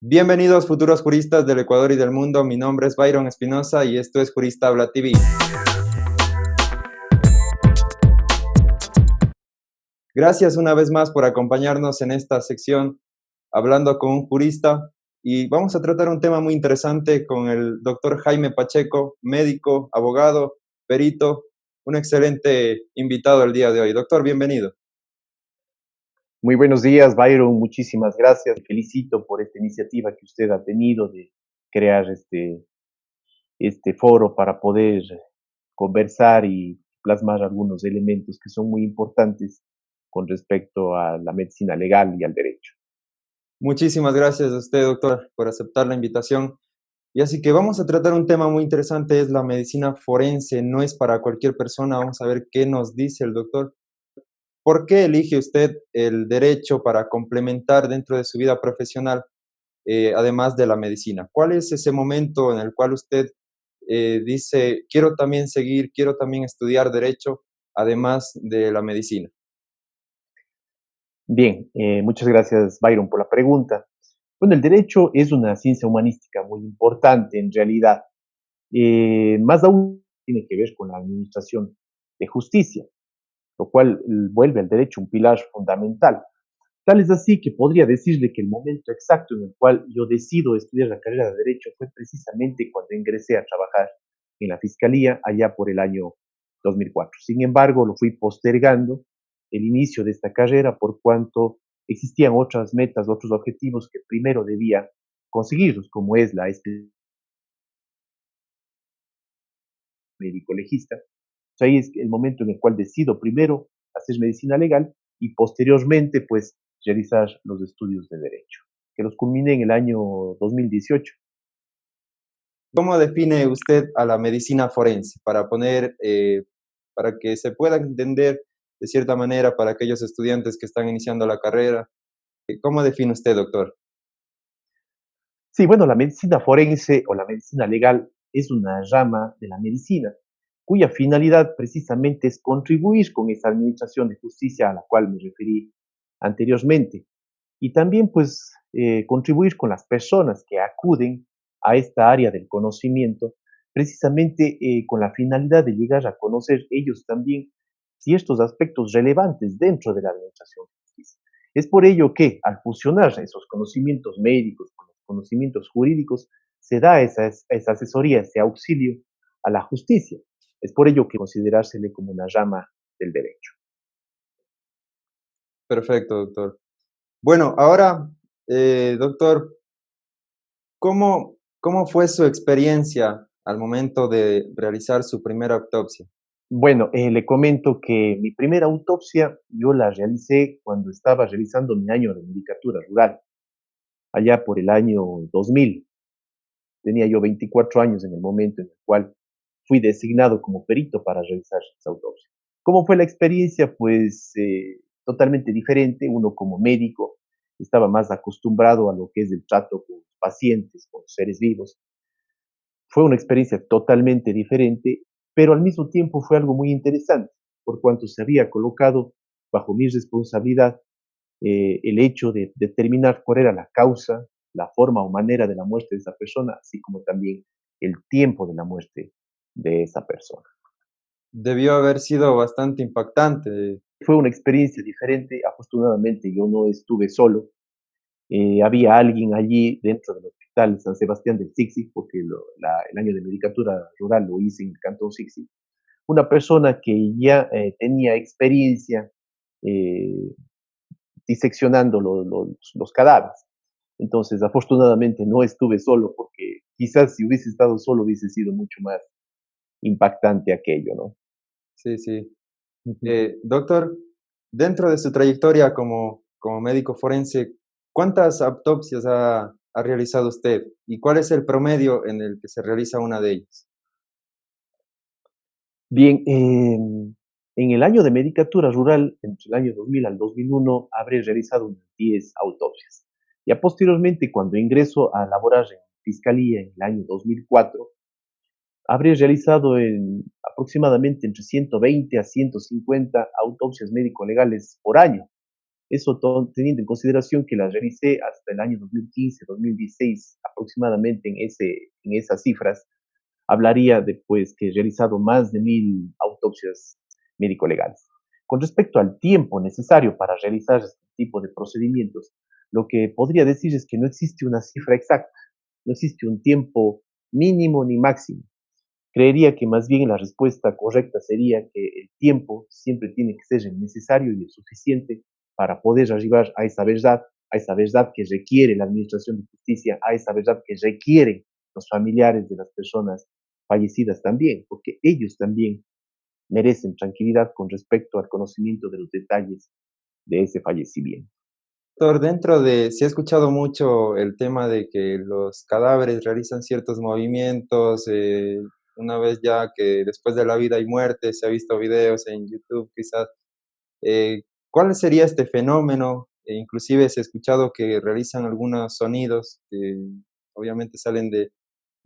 Bienvenidos futuros juristas del Ecuador y del mundo. Mi nombre es Byron Espinosa y esto es Jurista Habla TV. Gracias una vez más por acompañarnos en esta sección Hablando con un jurista, y vamos a tratar un tema muy interesante con el doctor Jaime Pacheco, médico, abogado, perito, un excelente invitado el día de hoy. Doctor, bienvenido. Muy buenos días, Byron. Muchísimas gracias. Te felicito por esta iniciativa que usted ha tenido de crear este foro para poder conversar y plasmar algunos elementos que son muy importantes con respecto a la medicina legal y al derecho. Muchísimas gracias a usted, doctor, por aceptar la invitación. Y así que vamos a tratar un tema muy interesante, es la medicina forense. No es para cualquier persona. Vamos a ver qué nos dice el doctor. ¿Por qué elige usted el derecho para complementar dentro de su vida profesional, además de la medicina? ¿Cuál es ese momento en el cual usted dice, quiero también seguir, quiero también estudiar derecho, además de la medicina? Bien, muchas gracias, Byron, por la pregunta. Bueno, el derecho es una ciencia humanística muy importante en realidad. Más aún tiene que ver con la administración de justicia, lo cual vuelve al derecho un pilar fundamental. Tal es así que podría decirle que el momento exacto en el cual yo decido estudiar la carrera de Derecho fue precisamente cuando ingresé a trabajar en la Fiscalía allá por el año 2004. Sin embargo, lo fui postergando el inicio de esta carrera por cuanto existían otras metas, otros objetivos que primero debía conseguirlos, como es la especialidad médico legista. Entonces, ahí es el momento en el cual decido primero hacer medicina legal y posteriormente pues realizar los estudios de derecho, que los culminé en el año 2018. ¿Cómo define usted a la medicina forense? Para que se pueda entender de cierta manera para aquellos estudiantes que están iniciando la carrera. ¿Cómo define usted, doctor? Sí, bueno, la medicina forense o la medicina legal es una rama de la medicina cuya finalidad precisamente es contribuir con esa administración de justicia a la cual me referí anteriormente y también pues contribuir con las personas que acuden a esta área del conocimiento precisamente con la finalidad de llegar a conocer ellos también ciertos aspectos relevantes dentro de la administración de justicia. Es por ello que al fusionar esos conocimientos médicos con los conocimientos jurídicos se da esa asesoría, ese auxilio a la justicia. Es por ello que considerársele como una rama del derecho. Perfecto, doctor. Bueno, ahora, doctor, ¿cómo fue su experiencia al momento de realizar su primera autopsia? Bueno, le comento que mi primera autopsia yo la realicé cuando estaba realizando mi año de medicatura rural, allá por el año 2000. Tenía yo 24 años en el momento en el cual fui designado como perito para realizar esa autopsia. ¿Cómo fue la experiencia? Pues totalmente diferente. Uno como médico estaba más acostumbrado a lo que es el trato con pacientes, con seres vivos. Fue una experiencia totalmente diferente, pero al mismo tiempo fue algo muy interesante, por cuanto se había colocado bajo mi responsabilidad el hecho de determinar cuál era la causa, la forma o manera de la muerte de esa persona, así como también el tiempo de la muerte de esa persona. Debió haber sido bastante impactante. Fue una experiencia diferente, afortunadamente yo no estuve solo, había alguien allí dentro del hospital San Sebastián del Sixi, porque el año de medicatura rural lo hice en el Cantón Sixi, una persona que ya tenía experiencia eh, diseccionando los cadáveres. Entonces, afortunadamente no estuve solo, porque quizás si hubiese estado solo hubiese sido mucho más impactante aquello, ¿no? Sí, sí. Ujú. Doctor, dentro de su trayectoria como médico forense, ¿cuántas autopsias ha realizado usted? ¿Y cuál es el promedio en el que se realiza una de ellas? Bien, en el año de medicatura rural, entre el año 2000 al 2001, habré realizado unas 10 autopsias. Ya posteriormente, cuando ingreso a laborar en Fiscalía en el año 2004, habré realizado aproximadamente entre 120 a 150 autopsias médico-legales por año. Eso teniendo en consideración que las realicé hasta el año 2015, 2016 aproximadamente en esas cifras, hablaría de pues, que he realizado más de 1000 autopsias médico-legales. Con respecto al tiempo necesario para realizar este tipo de procedimientos, lo que podría decir es que no existe una cifra exacta, no existe un tiempo mínimo ni máximo. Creería que más bien la respuesta correcta sería que el tiempo siempre tiene que ser el necesario y el suficiente para poder arribar a esa verdad que requiere la Administración de Justicia, a esa verdad que requieren los familiares de las personas fallecidas también, porque ellos también merecen tranquilidad con respecto al conocimiento de los detalles de ese fallecimiento. Doctor, sí he escuchado mucho el tema de que los cadáveres realizan ciertos movimientos, una vez ya que después de la vida hay muerte, se ha visto videos en YouTube quizás. ¿Cuál sería este fenómeno? Inclusive se ha escuchado que realizan algunos sonidos que obviamente salen de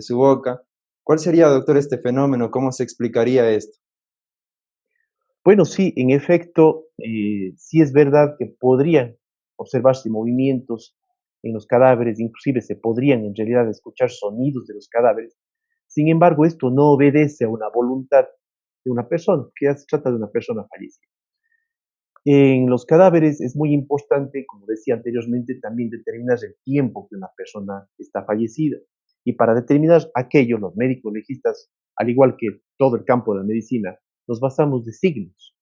su boca. ¿Cuál sería, doctor, este fenómeno? ¿Cómo se explicaría esto? Bueno, sí, en efecto, sí es verdad que podrían observarse movimientos en los cadáveres, inclusive se podrían en realidad escuchar sonidos de los cadáveres. Sin embargo, esto no obedece a una voluntad de una persona, que ya se trata de una persona fallecida. En los cadáveres es muy importante, como decía anteriormente, también determinar el tiempo que una persona está fallecida. Y para determinar aquello, los médicos legistas, al igual que todo el campo de la medicina, nos basamos de signos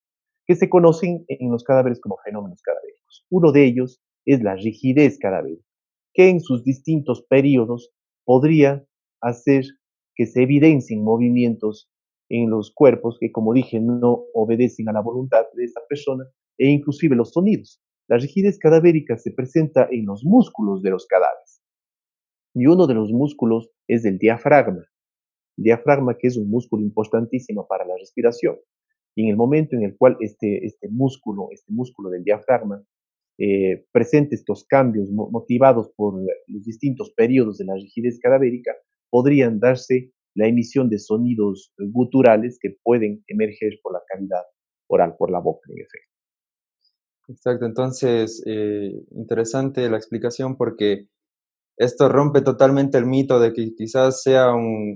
que se conocen en los cadáveres como fenómenos cadavéricos. Uno de ellos es la rigidez cadavérica, que en sus distintos periodos podría hacer que se evidencien movimientos en los cuerpos que, como dije, no obedecen a la voluntad de esa persona, e inclusive los sonidos. La rigidez cadavérica se presenta en los músculos de los cadáveres, y uno de los músculos es el diafragma. El diafragma, que es un músculo importantísimo para la respiración. Y en el momento en el cual este músculo del diafragma presente estos cambios motivados por los distintos periodos de la rigidez cadavérica, podrían darse la emisión de sonidos guturales que pueden emerger por la cavidad oral, por la boca, en efecto. Exacto, entonces, interesante la explicación porque esto rompe totalmente el mito de que quizás sea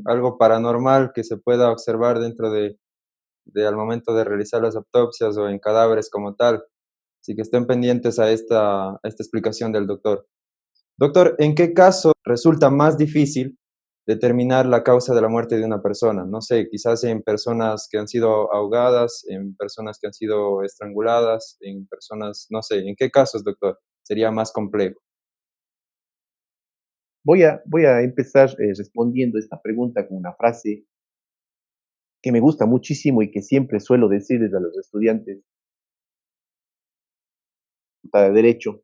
algo paranormal que se pueda observar dentro al momento de realizar las autopsias o en cadáveres como tal. Así que estén pendientes a esta explicación del doctor. Doctor, ¿en qué caso resulta más difícil determinar la causa de la muerte de una persona? No sé, quizás en personas que han sido ahogadas, en personas que han sido estranguladas, en personas, no sé, ¿en qué casos, doctor? Sería más complejo. Voy a empezar respondiendo esta pregunta con una frase que me gusta muchísimo y que siempre suelo decirles a los estudiantes de Derecho.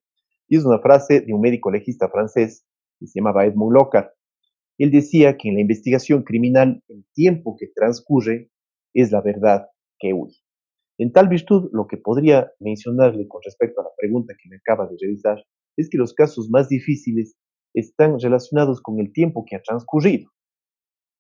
Y es una frase de un médico legista francés que se llamaba Edmond Locard. Él decía que en la investigación criminal el tiempo que transcurre es la verdad que huye. En tal virtud, lo que podría mencionarle con respecto a la pregunta que me acaba de realizar es que los casos más difíciles están relacionados con el tiempo que ha transcurrido,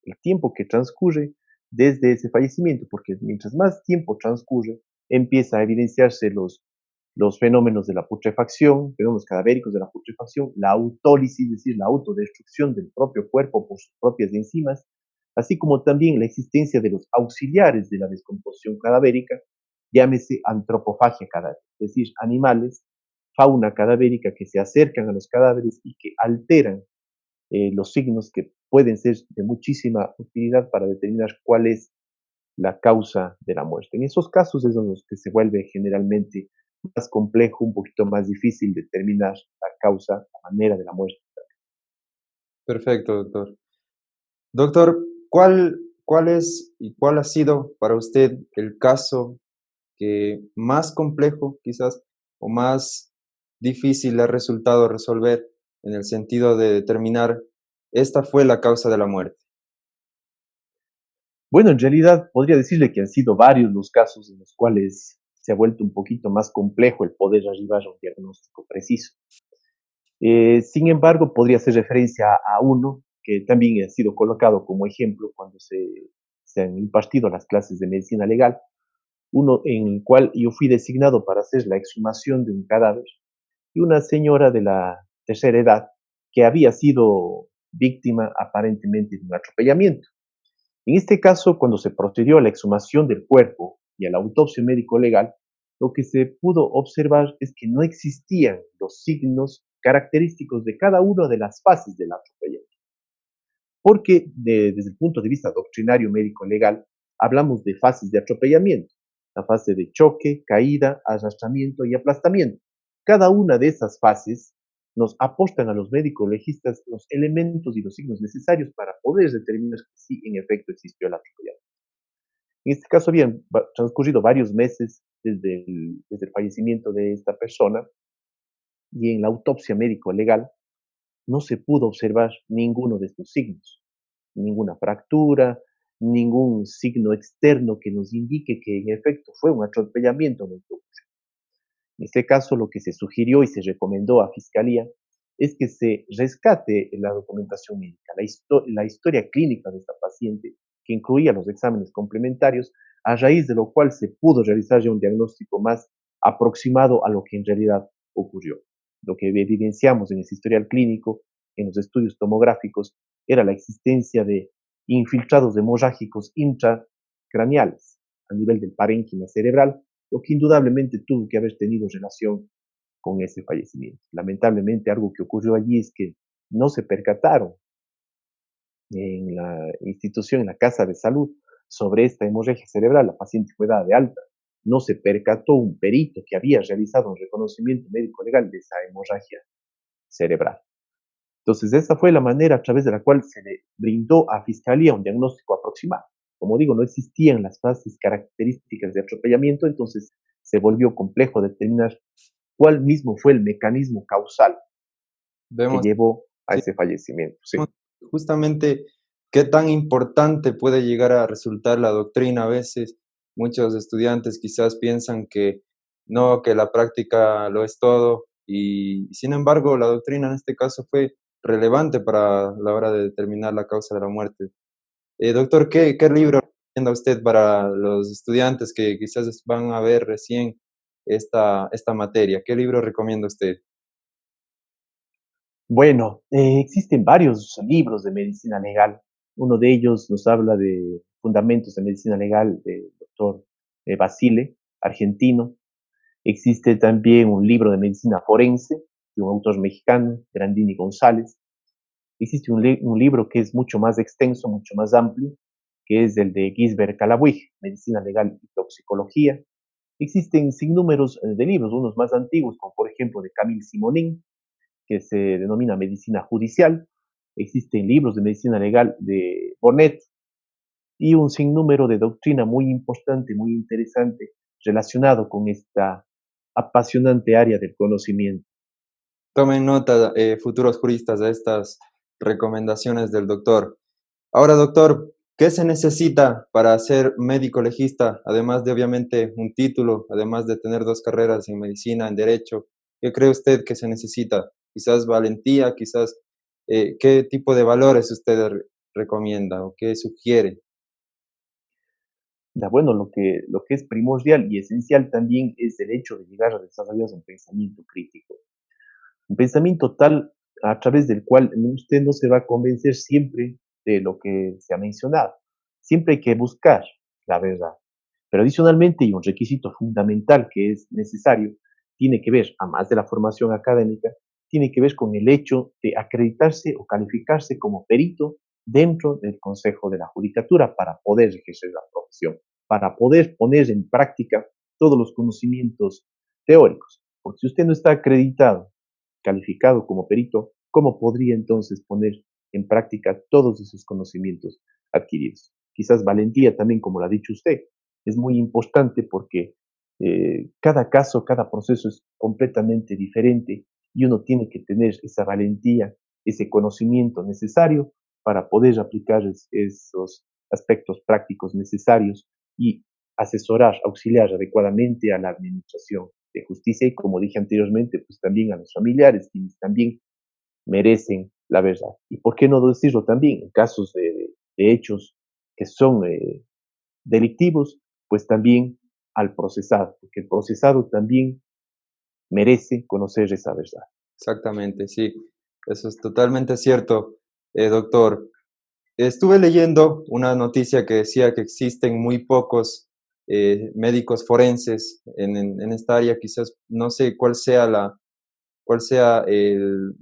el tiempo que transcurre desde ese fallecimiento, porque mientras más tiempo transcurre, empieza a evidenciarse los fenómenos de la putrefacción, fenómenos cadavéricos de la putrefacción, la autólisis, es decir, la autodestrucción del propio cuerpo por sus propias enzimas, así como también la existencia de los auxiliares de la descomposición cadavérica, llámese antropofagia cadavérica, es decir, animales, fauna cadavérica que se acercan a los cadáveres y que alteran los signos que pueden ser de muchísima utilidad para determinar cuál es la causa de la muerte. En esos casos es en los que se vuelve generalmente más complejo, un poquito más difícil determinar la causa, la manera de la muerte. Perfecto, doctor. Doctor, ¿cuál es y cuál ha sido para usted el caso que más complejo, quizás, o más difícil le ha resultado resolver en el sentido de determinar esta fue la causa de la muerte? Bueno, en realidad podría decirle que han sido varios los casos en los cuales se ha vuelto un poquito más complejo el poder arribar a un diagnóstico preciso. Sin embargo, podría hacer referencia a uno que también ha sido colocado como ejemplo cuando se han impartido las clases de medicina legal, uno en el cual yo fui designado para hacer la exhumación de un cadáver y una señora de la tercera edad que había sido víctima aparentemente de un atropellamiento. En este caso, cuando se procedió a la exhumación del cuerpo y a la autopsia médico-legal, lo que se pudo observar es que no existían los signos característicos de cada una de las fases del atropellamiento. Porque desde el punto de vista doctrinario médico-legal, hablamos de fases de atropellamiento, la fase de choque, caída, arrastramiento y aplastamiento. Cada una de esas fases nos aportan a los médicos legistas los elementos y los signos necesarios para poder determinar si en efecto existió el atropellamiento. En este caso habían transcurrido varios meses desde el fallecimiento de esta persona y en la autopsia médico-legal no se pudo observar ninguno de estos signos, ninguna fractura, ningún signo externo que nos indique que en efecto fue un atropellamiento del ocurrió. En este caso, lo que se sugirió y se recomendó a Fiscalía es que se rescate la documentación médica, la historia clínica de esta paciente, que incluía los exámenes complementarios, a raíz de lo cual se pudo realizar ya un diagnóstico más aproximado a lo que en realidad ocurrió. Lo que evidenciamos en ese historial clínico, en los estudios tomográficos, era la existencia de infiltrados hemorrágicos intracraneales a nivel del parénquima cerebral, lo que indudablemente tuvo que haber tenido relación con ese fallecimiento. Lamentablemente, algo que ocurrió allí es que no se percataron en la institución, en la casa de salud, sobre esta hemorragia cerebral. La paciente fue dada de alta. No se percató un perito que había realizado un reconocimiento médico legal de esa hemorragia cerebral. Entonces, esa fue la manera a través de la cual se le brindó a Fiscalía un diagnóstico aproximado. Como digo, no existían las fases características de atropellamiento, entonces se volvió complejo determinar cuál mismo fue el mecanismo causal que Vemos, llevó a sí, ese fallecimiento. Sí. justamente qué tan importante puede llegar a resultar la doctrina a veces. Muchos estudiantes quizás piensan que no, que la práctica lo es todo y sin embargo la doctrina en este caso fue relevante para la hora de determinar la causa de la muerte. Doctor, ¿qué libro recomienda usted para los estudiantes que quizás van a ver recién esta materia? ¿Qué libro recomienda usted? Bueno, existen varios libros de medicina legal. Uno de ellos nos habla de fundamentos de medicina legal del doctor Basile, argentino. Existe también un libro de medicina forense de un autor mexicano, Grandini González. Existe un libro que es mucho más extenso, mucho más amplio, que es el de Gisbert Calabuig, Medicina Legal y Toxicología. Existen sinnúmeros de libros, unos más antiguos, como por ejemplo de Camille Simonin, que se denomina Medicina Judicial. Existen libros de medicina legal de Bonnet y un sinnúmero de doctrina muy importante, muy interesante, relacionado con esta apasionante área del conocimiento. Tomen nota, futuros juristas, de estas recomendaciones del doctor. Ahora, doctor, ¿qué se necesita para ser médico legista? Además de, obviamente, un título, además de tener dos carreras en medicina, en derecho, ¿qué cree usted que se necesita? Quizás valentía, quizás, ¿qué tipo de valores usted recomienda o qué sugiere? Bueno, lo que es primordial y esencial también es el hecho de llegar a desarrollar un pensamiento crítico. Un pensamiento tal a través del cual usted no se va a convencer siempre de lo que se ha mencionado. Siempre hay que buscar la verdad. Pero adicionalmente, y un requisito fundamental que es necesario, tiene que ver, a más de la formación académica, tiene que ver con el hecho de acreditarse o calificarse como perito dentro del Consejo de la Judicatura para poder ejercer la profesión, para poder poner en práctica todos los conocimientos teóricos. Porque si usted no está acreditado, calificado como perito, ¿cómo podría entonces poner en práctica todos esos conocimientos adquiridos? Quizás valentía también, como lo ha dicho usted, es muy importante porque cada caso, cada proceso es completamente diferente y uno tiene que tener esa valentía, ese conocimiento necesario para poder aplicar esos aspectos prácticos necesarios y asesorar, auxiliar adecuadamente a la administración de justicia y, como dije anteriormente, pues también a los familiares, quienes también merecen la verdad. Y por qué no decirlo también, en casos de hechos que son delictivos, pues también al procesado, porque el procesado también merece conocer esa verdad. Exactamente, sí, eso es totalmente cierto, doctor. Estuve leyendo una noticia que decía que existen muy pocos médicos forenses en esta área. Quizás no sé cuál sea el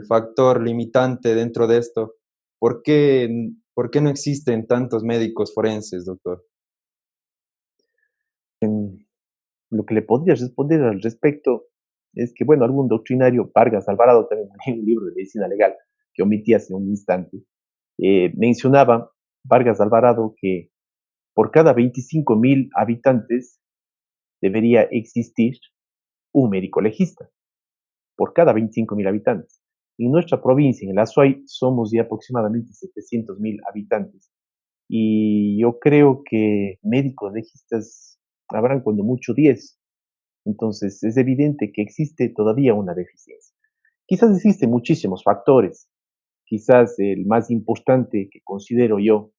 factor limitante dentro de esto. ¿Por qué no existen tantos médicos forenses, doctor? Lo que le podría responder al respecto es que, bueno, algún doctrinario, Vargas Alvarado, también en un libro de medicina legal que omití hace un instante, mencionaba Vargas Alvarado que por cada 25.000 habitantes debería existir un médico legista, por cada 25.000 habitantes. En nuestra provincia, en el Azuay, somos de aproximadamente 700.000 habitantes. Y yo creo que médicos legistas habrán cuando mucho 10. Entonces, es evidente que existe todavía una deficiencia. Quizás existen muchísimos factores. Quizás el más importante que considero yo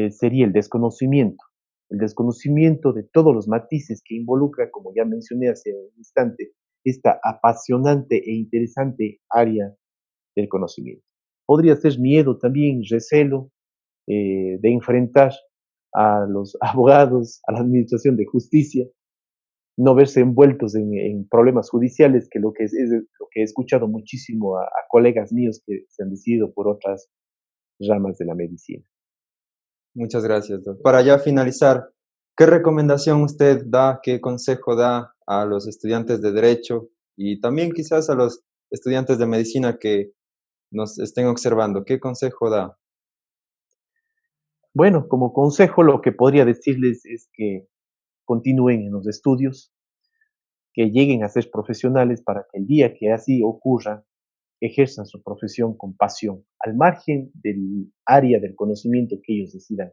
sería el desconocimiento de todos los matices que involucra, como ya mencioné hace un instante, esta apasionante e interesante área del conocimiento. Podría ser miedo también, recelo de enfrentar a los abogados, a la administración de justicia, no verse envueltos en problemas judiciales, que es lo que he escuchado muchísimo a colegas míos que se han decidido por otras ramas de la medicina. Muchas gracias, doctor. Para ya finalizar, ¿qué recomendación usted da, qué consejo da a los estudiantes de derecho y también quizás a los estudiantes de medicina que nos estén observando? ¿Qué consejo da? Bueno, como consejo lo que podría decirles es que continúen en los estudios, que lleguen a ser profesionales para que el día que así ocurra, ejerzan su profesión con pasión, al margen del área del conocimiento que ellos decidan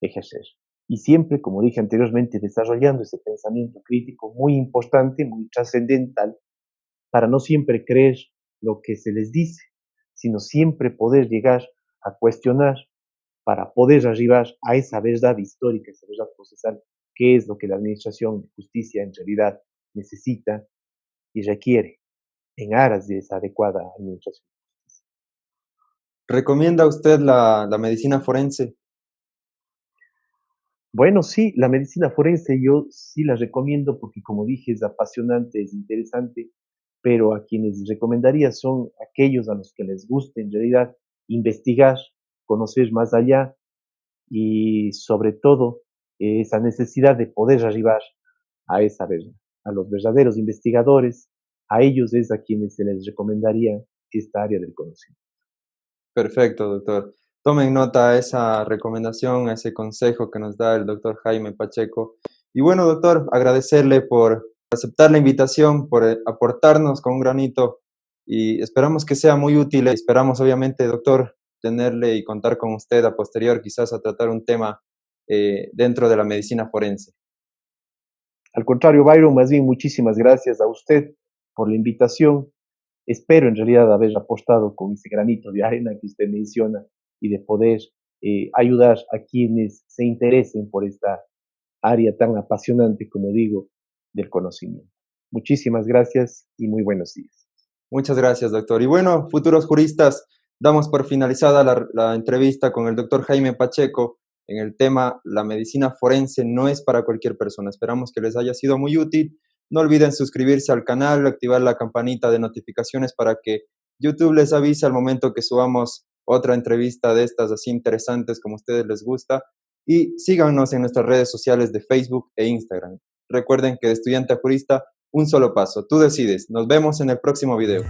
ejercer. Y siempre, como dije anteriormente, desarrollando ese pensamiento crítico muy importante, muy trascendental, para no siempre creer lo que se les dice, sino siempre poder llegar a cuestionar para poder arribar a esa verdad histórica, esa verdad procesal, que es lo que la Administración de Justicia en realidad necesita y requiere en aras de esa adecuada administración. ¿Recomienda usted la medicina forense? Bueno, sí, la medicina forense yo sí la recomiendo porque, como dije, es apasionante, es interesante, pero a quienes recomendaría son aquellos a los que les guste en realidad investigar, conocer más allá y sobre todo esa necesidad de poder arribar a esa verdad, a los verdaderos investigadores, a ellos es a quienes se les recomendaría esta área del conocimiento. Perfecto, doctor. Tomen nota a esa recomendación, a ese consejo que nos da el doctor Jaime Pacheco. Y bueno, doctor, agradecerle por aceptar la invitación, por aportarnos con un granito y esperamos que sea muy útil. Esperamos, obviamente, doctor, tenerle y contar con usted a posterior, quizás a tratar un tema dentro de la medicina forense. Al contrario, Byron, más bien muchísimas gracias a usted por la invitación. Espero en realidad haber apostado con ese granito de arena que usted menciona y de poder ayudar a quienes se interesen por esta área tan apasionante, como digo, del conocimiento. Muchísimas gracias y muy buenos días. Muchas gracias, doctor. Y bueno, futuros juristas, damos por finalizada la entrevista con el doctor Jaime Pacheco en el tema La medicina forense no es para cualquier persona. Esperamos que les haya sido muy útil. No olviden suscribirse al canal, activar la campanita de notificaciones para que YouTube les avise al momento que subamos otra entrevista de estas así interesantes como a ustedes les gusta. Y síganos en nuestras redes sociales de Facebook e Instagram. Recuerden que de estudiante a jurista un solo paso. Tú decides. Nos vemos en el próximo video.